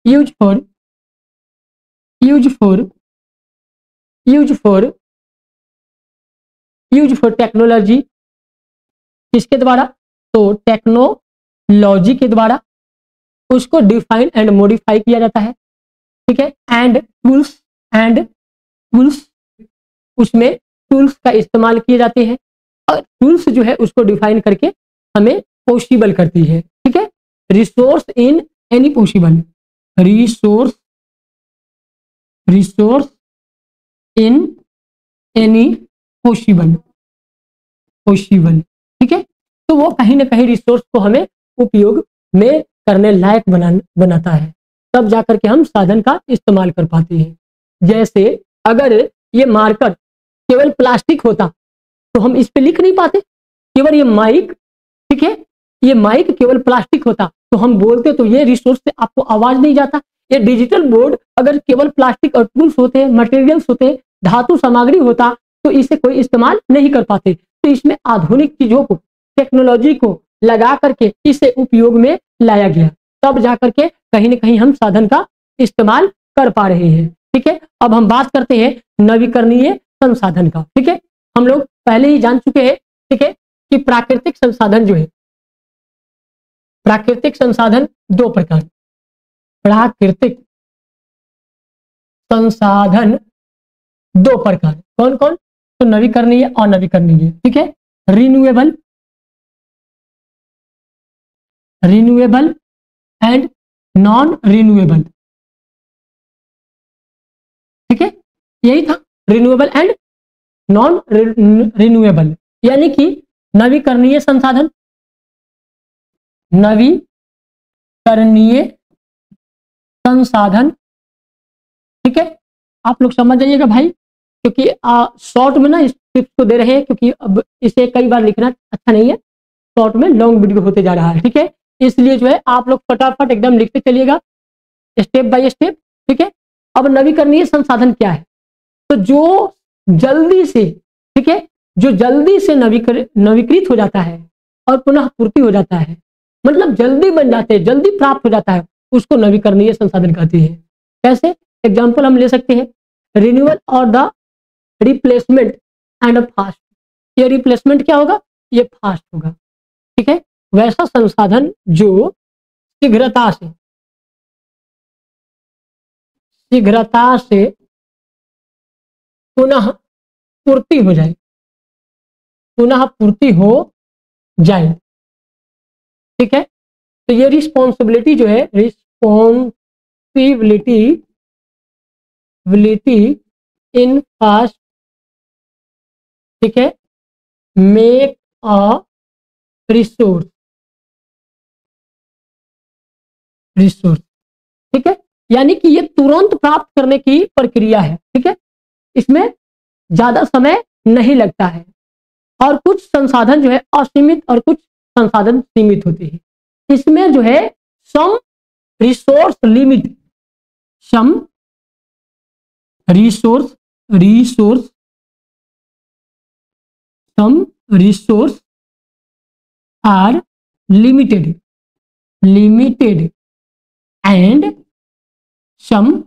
यूज फॉर टेक्नोलॉजी, किसके द्वारा, तो टेक्नोलॉजी के द्वारा उसको डिफाइन एंड मॉडिफाई किया जाता है, ठीक है। एंड टूल्स, उसमें टूल्स का इस्तेमाल किए जाते हैं, और टूल्स जो है उसको डिफाइन करके हमें पॉसिबल करती है, ठीक है। Resource in any possible, resource in any possible, ठीक है। तो वो कहीं ना कहीं रिसोर्स को हमें उपयोग में करने लायक बनाता है, तब जाकर के हम साधन का इस्तेमाल कर पाते हैं। जैसे अगर ये मार्कर केवल प्लास्टिक होता तो हम इस पे लिख नहीं पाते। केवल ये माइक, ठीक है, ये माइक केवल प्लास्टिक होता तो हम बोलते, तो ये रिसोर्स से आपको आवाज नहीं जाता। ये डिजिटल बोर्ड अगर केवल प्लास्टिक और टूल्स होते, मटेरियल्स होते, धातु सामग्री होता, तो इसे कोई इस्तेमाल नहीं कर पाते। तो इसमें आधुनिक चीजों को, टेक्नोलॉजी को लगा करके इसे उपयोग में लाया गया, तब जाकर के कहीं ना कहीं हम साधन का इस्तेमाल कर पा रहे हैं, ठीक है। अब हम बात करते हैं नवीकरणीय संसाधन का, ठीक है। हम लोग पहले ही जान चुके हैं, ठीक है, कि प्राकृतिक संसाधन जो है, प्राकृतिक संसाधन दो प्रकार, प्राकृतिक संसाधन दो प्रकार, कौन कौन, तो नवीकरणीय और अनवीकरणीय, ठीक है। रिन्यूएबल एंड नॉन रिन्यूएबल, ठीक है, यही था, रिन्यूएबल एंड नॉन रिन्यूएबल, यानी कि नवीकरणीय संसाधन, नवीकरणीय संसाधन, ठीक है। आप लोग समझ जाइएगा भाई, क्योंकि शॉर्ट में ना इस टिप्स को दे रहे हैं, क्योंकि अब इसे कई बार लिखना अच्छा नहीं है, शॉर्ट में लॉन्ग वीडियो होते जा रहा है, ठीक है। इसलिए जो है आप लोग फटाफट एकदम लिखते चलिएगा, स्टेप बाय स्टेप, ठीक है। अब नवीकरणीय संसाधन क्या है, तो जो जल्दी से, ठीक है, जो जल्दी से नवीकृत हो जाता है और पुनः पूर्ति हो जाता है, मतलब जल्दी बन जाते हैं, जल्दी प्राप्त हो जाता है, उसको नवीकरणीय संसाधन कहते हैं। कैसे, एग्जाम्पल हम ले सकते हैं, रिन्यूअल और द रिप्लेसमेंट एंड फास्ट। ये रिप्लेसमेंट क्या होगा, ये फास्ट होगा, ठीक है। वैसा संसाधन जो शीघ्रता से पुनः पूर्ति हो जाए, ठीक है। तो ये रिस्पॉन्सिबिलिटी जो है, रिस्पॉन्सिबिलिटी इन फास्ट, ठीक है, मेक अ रिसोर्स, ठीक है, यानी कि ये तुरंत प्राप्त करने की प्रक्रिया है, ठीक है, इसमें ज्यादा समय नहीं लगता है और कुछ संसाधन जो है असीमित और कुछ संसाधन सीमित होते हैं। इसमें जो है some resource limit, some resource some resource are limited and some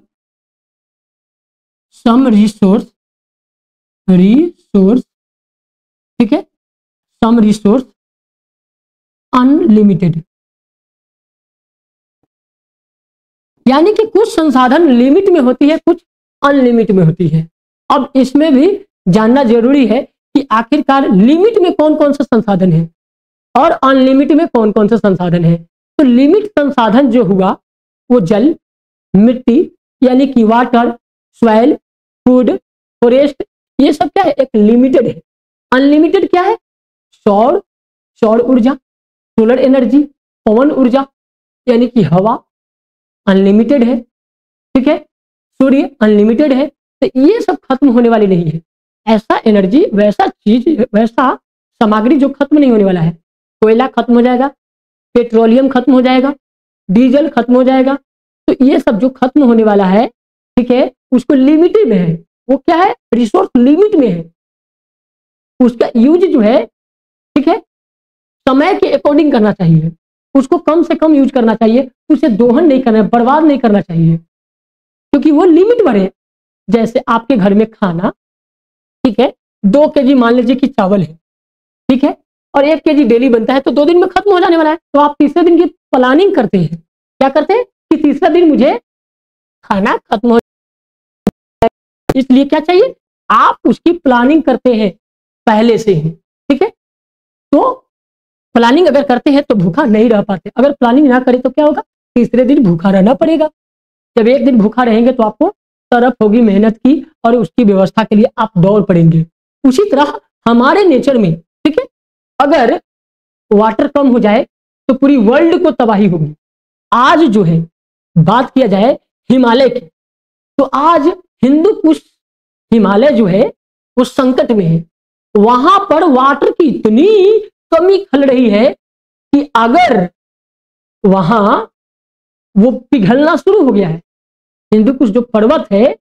resource, ठीक है, सम रिसोर्स अनलिमिटेड, यानी कि कुछ संसाधन लिमिट में होती है, कुछ अनलिमिट में होती है। अब इसमें भी जानना जरूरी है कि आखिरकार लिमिट में कौन कौन से संसाधन है और अनलिमिट में कौन कौन से संसाधन है। तो लिमिट संसाधन जो हुआ वो जल, मिट्टी यानी कि वाटर, सॉइल, फूड, फॉरेस्ट, ये सब क्या है, एक लिमिटेड है। अनलिमिटेड क्या है, सौर ऊर्जा, सोलर एनर्जी, पवन ऊर्जा यानी कि हवा अनलिमिटेड है, ठीक है, सूर्य अनलिमिटेड है। तो ये सब खत्म होने वाली नहीं है। ऐसा एनर्जी, वैसा चीज, वैसा सामग्री जो खत्म नहीं होने वाला है। कोयला खत्म हो जाएगा, पेट्रोलियम खत्म हो जाएगा, डीजल खत्म हो जाएगा, तो ये सब जो खत्म होने वाला है, ठीक है, उसको लिमिटेड है, वो क्या है, रिसोर्स लिमिट में है। उसका यूज जो है, ठीक है, समय के अकॉर्डिंग करना चाहिए, उसको कम से कम यूज करना चाहिए, उसे दोहन नहीं करना, बर्बाद नहीं करना चाहिए, क्योंकि वो लिमिट पर है। जैसे आपके घर में खाना, ठीक है, 2 केजी मान लीजिए कि चावल है, ठीक है, और 1 केजी डेली बनता है, तो 2 दिन में खत्म हो जाने वाला है। तो आप तीसरे दिन की प्लानिंग करते हैं, क्या करते हैं कि तीसरा दिन मुझे खाना खत्म हो, इसलिए क्या चाहिए, आप उसकी प्लानिंग करते हैं पहले से ही, ठीक है। तो प्लानिंग अगर करते हैं तो भूखा नहीं रह पाते, अगर प्लानिंग ना करें तो क्या होगा, तीसरे दिन भूखा रहना पड़ेगा। जब एक दिन भूखा रहेंगे तो आपको तरफ होगी मेहनत की और उसकी व्यवस्था के लिए आप दौड़ पड़ेंगे। उसी तरह हमारे नेचर में, ठीक है, अगर वाटर कम हो जाए तो पूरी वर्ल्ड को तबाही होगी। आज जो है बात किया जाए हिमालय की, तो आज हिंदू कुश हिमालय जो है वो संकट में है। वहां पर वाटर की इतनी कमी खल रही है कि अगर वहां वो पिघलना शुरू हो गया है, हिंदू कुश जो पर्वत है,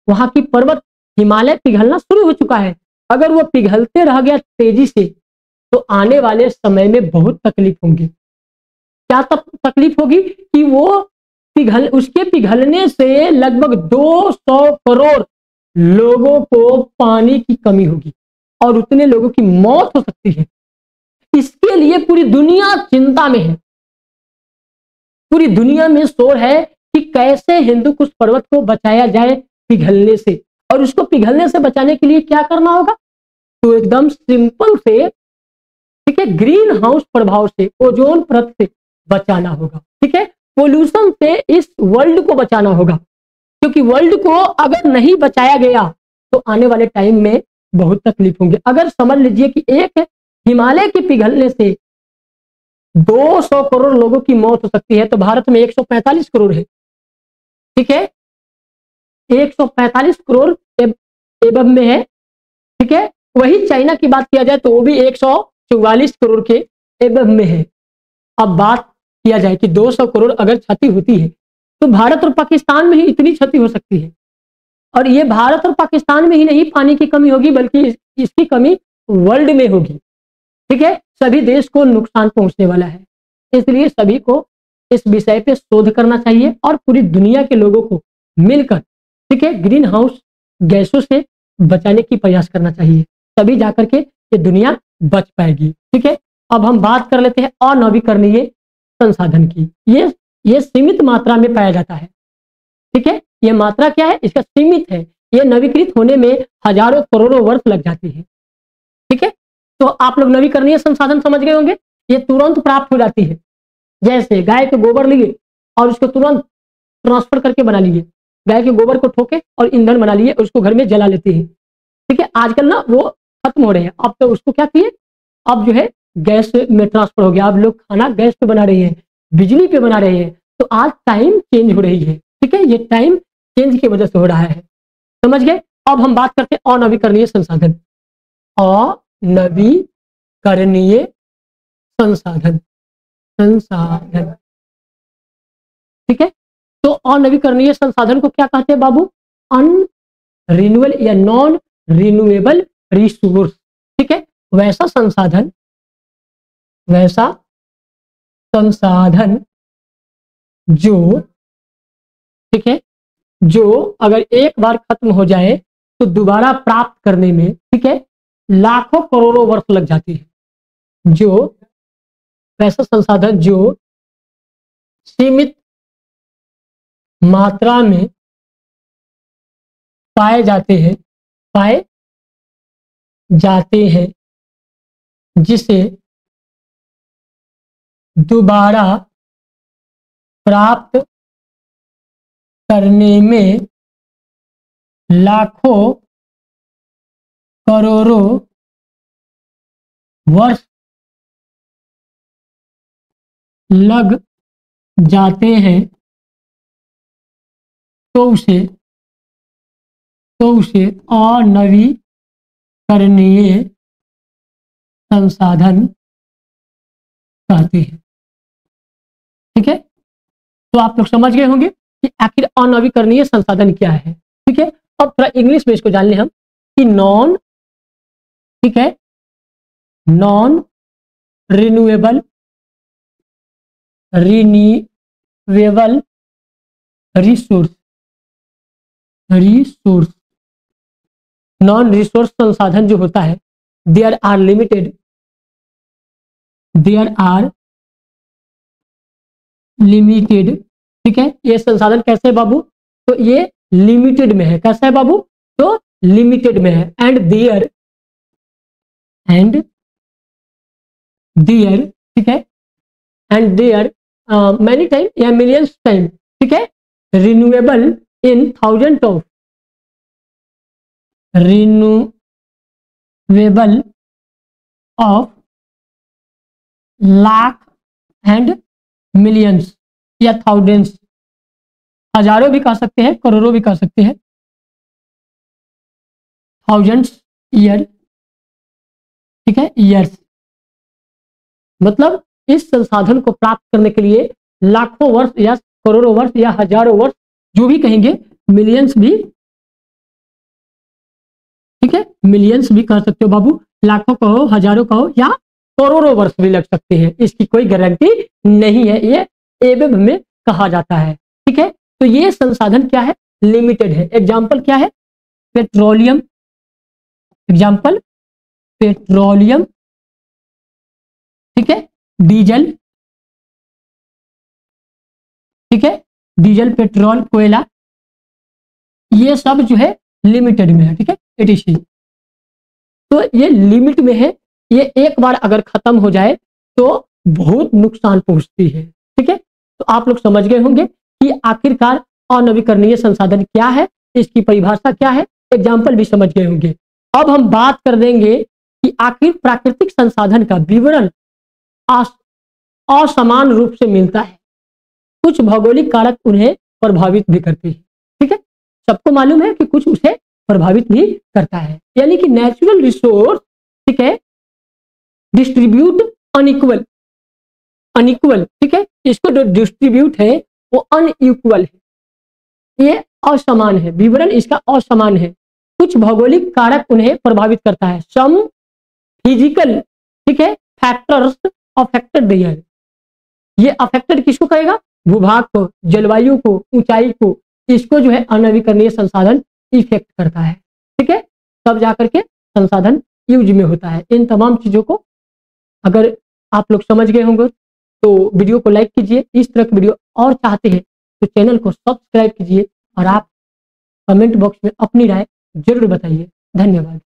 वहां की पर्वत हिमालय पिघलना शुरू हो चुका है। अगर वो पिघलते रह गया तेजी से तो आने वाले समय में बहुत तकलीफ होंगी। क्या तकलीफ होगी कि वो उसके पिघलने से लगभग 200 करोड़ लोगों को पानी की कमी होगी और उतने लोगों की मौत हो सकती है। इसके लिए पूरी दुनिया चिंता में है, पूरी दुनिया में शोर है कि कैसे हिंदू कुश पर्वत को बचाया जाए पिघलने से। और उसको पिघलने से बचाने के लिए क्या करना होगा, तो एकदम सिंपल से, ठीक है, ग्रीन हाउस प्रभाव से, ओजोन परत से बचाना होगा, ठीक है, पोल्यूशन से इस वर्ल्ड को बचाना होगा। क्योंकि वर्ल्ड को अगर नहीं बचाया गया तो आने वाले टाइम में बहुत तकलीफ होंगे। अगर समझ लीजिए कि एक हिमालय के पिघलने से 200 करोड़ लोगों की मौत हो सकती है, तो भारत में 145 करोड़ है, ठीक है, 145 करोड़ एबव में है, ठीक है। वही चाइना की बात किया जाए तो वो भी 144 करोड़ के एबव में है। अब बात किया जाए कि 200 करोड़ अगर क्षति होती है तो भारत और पाकिस्तान में ही इतनी क्षति हो सकती है। और ये भारत और पाकिस्तान में ही नहीं पानी की कमी होगी, बल्कि इसकी कमी वर्ल्ड में होगी, ठीक है। सभी देश को नुकसान पहुंचने वाला है। इसलिए सभी को इस विषय पे शोध करना चाहिए और पूरी दुनिया के लोगों को मिलकर, ठीक है, ग्रीन हाउस गैसों से बचाने की प्रयास करना चाहिए, तभी जाकर के ये दुनिया बच पाएगी, ठीक है। अब हम बात कर लेते हैं अनवीकरणीय संसाधन की। ये सीमित मात्रा में पाया जाता है, ठीक है। ये मात्रा क्या है, इसका सीमित है। ये नवीकृत होने में हजारों करोड़ों वर्ष लग जाती है, ठीक है। तो आप लोग नवीकरणीय संसाधन समझ गए होंगे, ये तुरंत प्राप्त हो जाती है, जैसे गाय के गोबर लिए और उसको तुरंत ट्रांसफर करके बना लिए, गाय के गोबर को ठोके और ईंधन बना लिए, उसको घर में जला लेते हैं। ठीक है, आजकल ना वो खत्म हो रहे हैं। अब तो उसको क्या किए, अब जो है गैस में ट्रांसफर हो गया, अब लोग खाना गैस पे बना रहे हैं, बिजली पे बना रहे हैं। तो आज टाइम चेंज हो रही है। ठीक है, ये टाइम चेंज की वजह से हो रहा है, समझ गए। अब हम बात करते हैं अनवीकरणीय संसाधन। अनवीकरणीय संसाधन, संसाधन। ठीक है, तो अनवीकरणीय संसाधन को क्या कहते हैं बाबू, अनरिन्यूएबल या नॉन रिन्यूएबल रिसोर्स। ठीक है, वैसा संसाधन, वैसा संसाधन जो, ठीक है, जो अगर एक बार खत्म हो जाए तो दोबारा प्राप्त करने में, ठीक है, लाखों करोड़ों वर्ष लग जाती है। जो वैसा संसाधन जो सीमित मात्रा में पाए जाते हैं, पाए जाते हैं, जिसे दोबारा प्राप्त करने में लाखों करोड़ों वर्ष लग जाते हैं, तो उसे अनवीकरणीय संसाधन कहते हैं। ठीक है, तो आप लोग समझ गए होंगे कि आखिर अनवीकरणीय संसाधन क्या है। ठीक है, अब थोड़ा इंग्लिश में इसको जान लें हम कि नॉन, ठीक है, non renewable, renewable resource, resource, non resource संसाधन जो होता है, there are limited, there are limited. ठीक है, ये संसाधन कैसे है बाबू, तो ये लिमिटेड में है। कैसा है बाबू, तो लिमिटेड में है। एंड देयर, ठीक है, एंड देयर मैनी टाइम या मिलियंस टाइम, ठीक है, renewable in thousand of, renewable of lakh and millions या थाउजेंड्स, हजारों भी कह सकते हैं, करोड़ों भी कह सकते हैं, थाउजेंड्स ईयर। ठीक है, ईयर्स, मतलब इस संसाधन को प्राप्त करने के लिए लाखों वर्ष या करोड़ों वर्ष या हजारों वर्ष, जो भी कहेंगे, मिलियंस भी, ठीक है, मिलियंस भी कह सकते हो बाबू, लाखों कहो, हजारों कहो, या करोड़ों वर्ष भी लग सकते हैं, इसकी कोई गारंटी नहीं है, ये एवब में कहा जाता है। ठीक है, तो ये संसाधन क्या है, लिमिटेड है। एग्जाम्पल क्या है, पेट्रोलियम, एग्जाम्पल पेट्रोलियम, ठीक है, डीजल, ठीक है, डीजल, पेट्रोल, कोयला, ये सब जो है लिमिटेड में है। ठीक है, एटीसी, तो ये लिमिट में है, ये एक बार अगर खत्म हो जाए तो बहुत नुकसान पहुंचती है। ठीक है, तो आप लोग समझ गए होंगे कि आखिरकार अनवीकरणीय संसाधन क्या है, इसकी परिभाषा क्या है, एग्जाम्पल भी समझ गए होंगे। अब हम बात कर देंगे कि आखिर प्राकृतिक संसाधन का विवरण असमान रूप से मिलता है, कुछ भौगोलिक कारक उन्हें प्रभावित भी करते हैं। ठीक है, सबको मालूम है कि कुछ उसे प्रभावित भी करता है, यानी कि नेचुरल रिसोर्स, ठीक है, डिस्ट्रीब्यूट अनइक्वल, अनइक्वल, ठीक है, इसको जो डिस्ट्रीब्यूट है वो अनइक्वल है, ये असमान है, विवरण इसका असमान है। कुछ भौगोलिक कारक उन्हें प्रभावित करता है, सम फिजिकल, ठीक है, फैक्टर्स अफेक्टेड देयर, ये अफेक्टेड किसको कहेगा, भूभाग को, जलवायु को, ऊंचाई को, इसको जो है अनवीकरणीय संसाधन इफेक्ट करता है। ठीक है, तब जाकर के संसाधन यूज में होता है। इन तमाम चीजों को अगर आप लोग समझ गए होंगे तो वीडियो को लाइक कीजिए, इस तरह की वीडियो और चाहते हैं तो चैनल को सब्सक्राइब कीजिए, और आप कमेंट बॉक्स में अपनी राय जरूर बताइए। धन्यवाद।